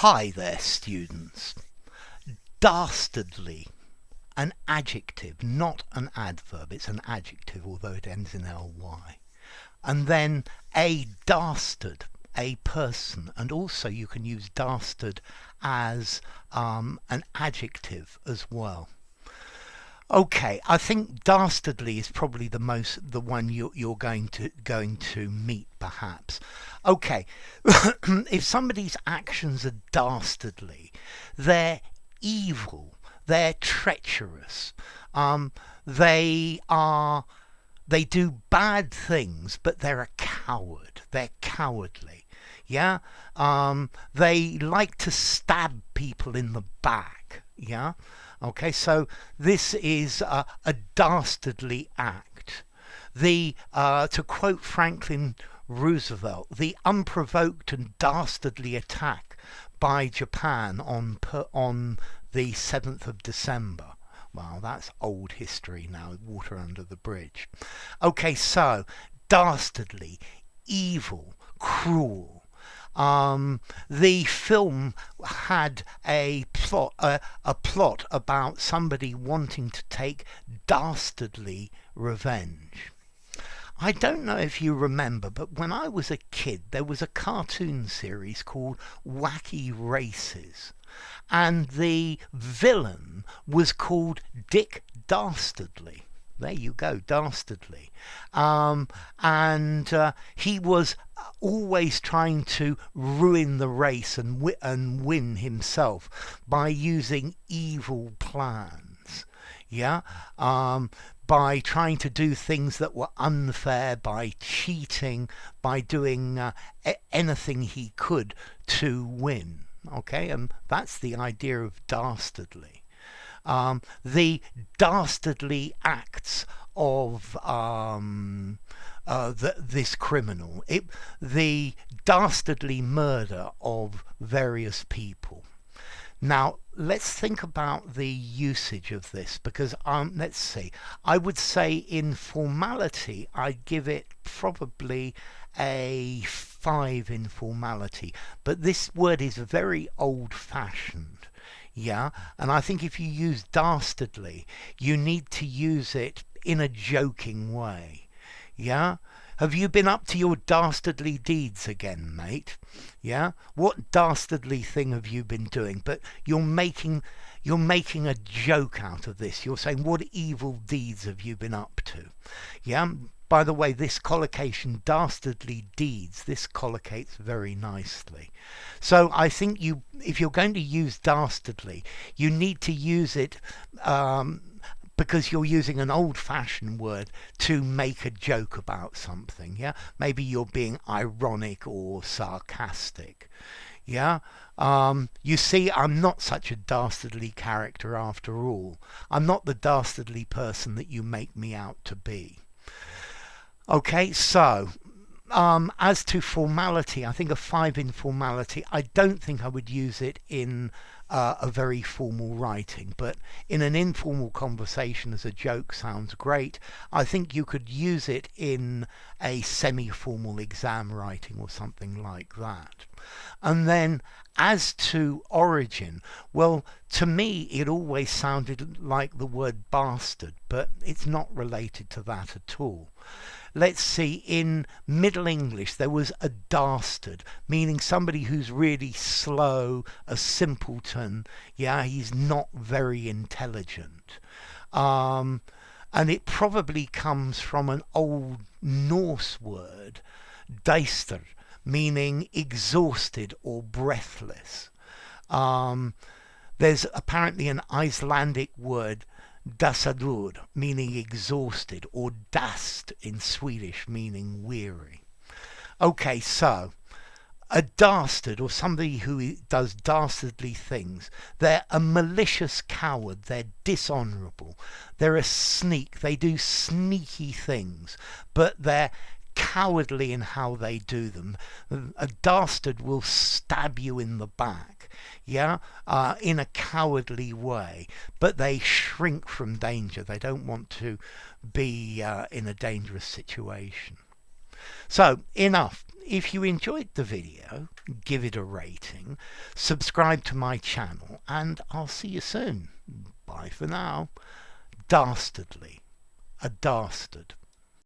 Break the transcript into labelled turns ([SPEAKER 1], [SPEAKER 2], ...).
[SPEAKER 1] Hi there, students. Dastardly, an adjective, not an adverb. It's an adjective, although it ends in ly. And then a dastard, a person, and also you can use dastard as an adjective as well. Okay, I think dastardly is probably the one you're going to meet perhaps. Okay, if somebody's actions are dastardly, they're evil, they're treacherous, they do bad things, but they're a coward. They're cowardly. Yeah, they like to stab people in the back. Yeah. Okay, so this is a dastardly act. To quote Franklin Roosevelt, the unprovoked and dastardly attack by Japan on the 7th of December. Well, that's old history now, water under the bridge. Okay, so dastardly, evil, cruel. The film had a plot about somebody wanting to take dastardly revenge. I don't know if you remember, but when I was a kid, there was a cartoon series called Wacky Races, and the villain was called Dick Dastardly. There you go, dastardly. And he was always trying to ruin the race and win himself by using evil plans. Yeah? By trying to do things that were unfair, by cheating, by doing anything he could to win. Okay? And that's the idea of dastardly. The dastardly acts of this criminal, the dastardly murder of various people. Now, let's think about the usage of this, because let's see. I would say in formality, I'd give it probably a 5 in formality, but this word is very old-fashioned. Yeah, and I think if you use dastardly, you need to use it in a joking way. Yeah? Have you been up to your dastardly deeds again, mate? Yeah? What dastardly thing have you been doing? But you're making a joke out of this. You're saying, what evil deeds have you been up to? Yeah? By the way, this collocation, dastardly deeds, this collocates very nicely. So I think if you're going to use dastardly, you need to use it because you're using an old-fashioned word to make a joke about something. Yeah, maybe you're being ironic or sarcastic. Yeah, you see, I'm not such a dastardly character after all. I'm not the dastardly person that you make me out to be. Okay, so as to formality, I think a 5 in formality. I don't think I would use it in a very formal writing, but in an informal conversation as a joke sounds great. I think you could use it in a semi-formal exam writing or something like that. And then as to origin, well, to me it always sounded like the word bastard, but it's not related to that at all. Let's see, in Middle English there was a dastard, meaning somebody who's really slow, a simpleton. Yeah, he's not very intelligent. And it probably comes from an old Norse word, Dastard, meaning exhausted or breathless. There's apparently an Icelandic word, Dastard, meaning exhausted, or dast in Swedish, meaning weary. Okay, so a dastard, or somebody who does dastardly things, they're a malicious coward, they're dishonourable, they're a sneak, they do sneaky things, but they're cowardly in how they do them. A dastard will stab you in the back, yeah, in a cowardly way, but they shrink from danger. They don't want to be in a dangerous situation. So, enough. If you enjoyed the video, give it a rating, subscribe to my channel, and I'll see you soon. Bye for now. Dastardly. A dastard.